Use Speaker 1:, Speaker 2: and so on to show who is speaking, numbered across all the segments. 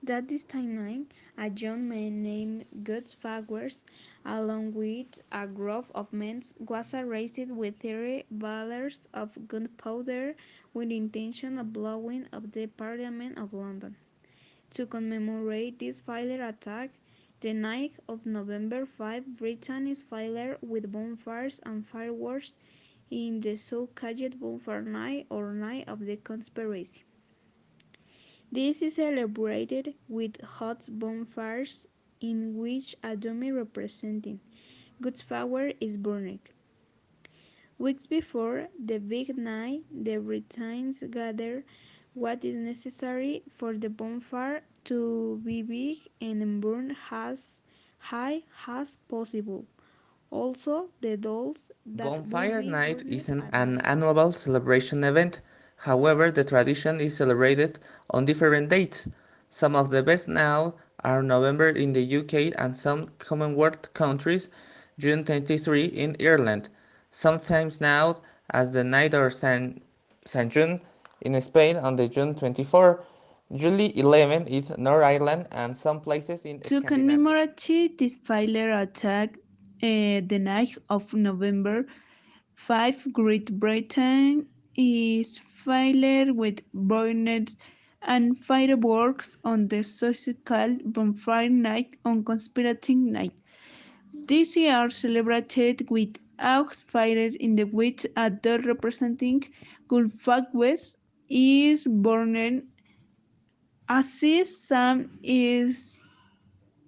Speaker 1: That this timeline, a young man named Guts Fawkes, along with a group of men, was arrested with 30 barrels of gunpowder with the intention of blowing up the Parliament of London. To commemorate this failed attack, the night of November 5, Britain is filled with bonfires and fireworks in the so-called Bonfire Night or Night of the Conspiracy. This is celebrated with hot bonfires in which a dummy representing God's power is burned. Weeks before the big night, the Britons gather what is necessary for the bonfire to be big and burn as high as possible. Also, the dolls that will
Speaker 2: Bonfire
Speaker 1: be
Speaker 2: Night
Speaker 1: burned
Speaker 2: is an,
Speaker 1: at
Speaker 2: an
Speaker 1: night.
Speaker 2: annual celebration event. However, the tradition is celebrated on different dates. Some of the best now are November in the UK and some Commonwealth countries, June 23 in Ireland. Sometimes now as the night of San June in Spain on the June 24, July 11 in North Ireland and some places in
Speaker 1: To
Speaker 2: Scandinavia.
Speaker 1: commemorate this failure attack, the night of November 5, Great Britain is filled with burned and fireworks on the so-called Bonfire Night on Conspiracy Night. These are celebrated with aux fires in the which a doll representing Gullfagwes is burned. As Sam is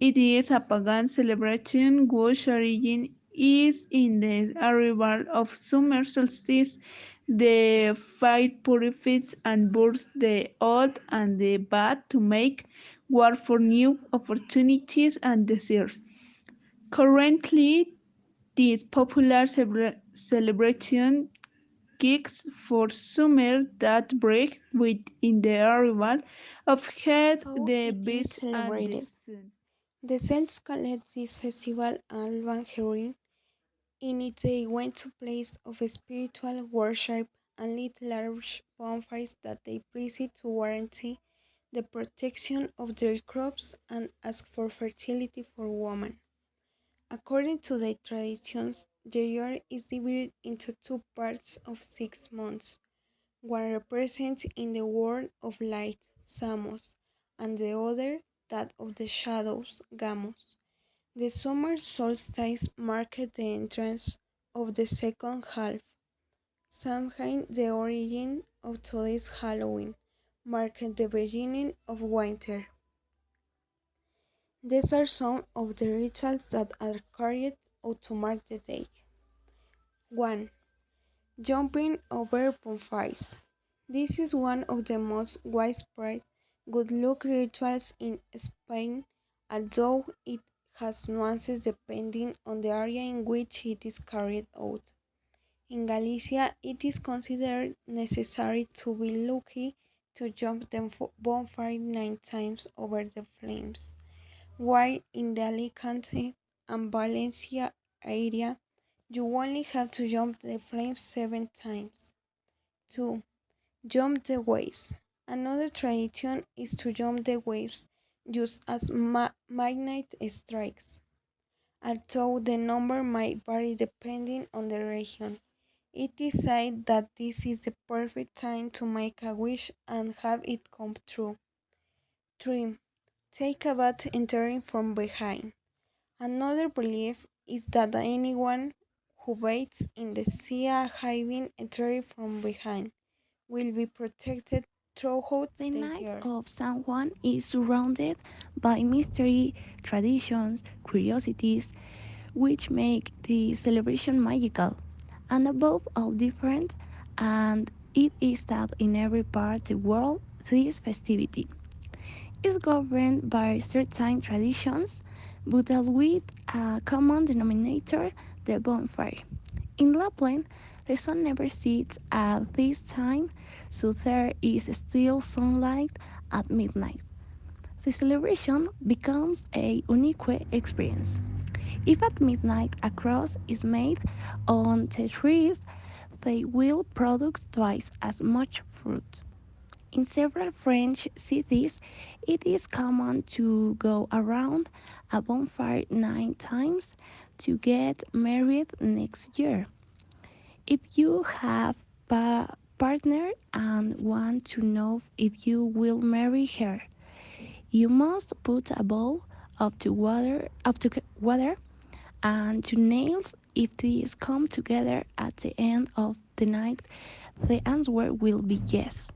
Speaker 1: it is a pagan celebration whose origin is in the arrival of summer solstice. The fire purifies and burns the old and the bad to make way for new opportunities and desires. Currently, this popular celebration kicks for summer that breaks with in the arrival of head,
Speaker 3: How
Speaker 1: the
Speaker 3: it is
Speaker 1: beach, and the
Speaker 3: celebrated.
Speaker 1: sun.
Speaker 3: The Celts called this festival Alban Heroin. In it they went to place of spiritual worship and lit large bonfires that they praised to guarantee the protection of their crops and ask for fertility for women. According to the traditions, the year is divided into two parts of 6 months. One represents in the world of light, Samos, and the other that of the shadows, Gamos. The summer solstice marked the entrance of the second half. Samhain, the origin of today's Halloween, marked the beginning of winter. These are some of the rituals that are carried out to mark the day. 1. Jumping over bonfires. This is one of the most widespread good luck rituals in Spain, although it has nuances depending on the area in which it is carried out. In Galicia, it is considered necessary to be lucky to jump the bonfire 9 times over the flames, while in the Alicante and Valencia area, you only have to jump the flames 7 times. 2. Jump the waves. Another tradition is to jump the waves just as midnight strikes, although the number might vary depending on the region. It is said that this is the perfect time to make a wish and have it come true. 3. Take a bath entering from behind. Another belief is that anyone who bathes in the sea having entering from behind will be protected throughout
Speaker 4: The
Speaker 3: the
Speaker 4: night
Speaker 3: year.
Speaker 4: of San Juan is surrounded by mystery, traditions, curiosities, which make the celebration magical and above all different, and it is that in every part of the world this festivity is governed by certain traditions, but all with a common denominator, the bonfire. In Lapland, the sun never sets at this time, so there is still sunlight at midnight. The celebration becomes a unique experience. If at midnight a cross is made on the trees, they will produce twice as much fruit. In several French cities, it is common to go around a bonfire 9 times to get married next year. If you have a partner and want to know if you will marry her, you must put a bowl up to water and two nails. If these come together at the end of the night, the answer will be yes.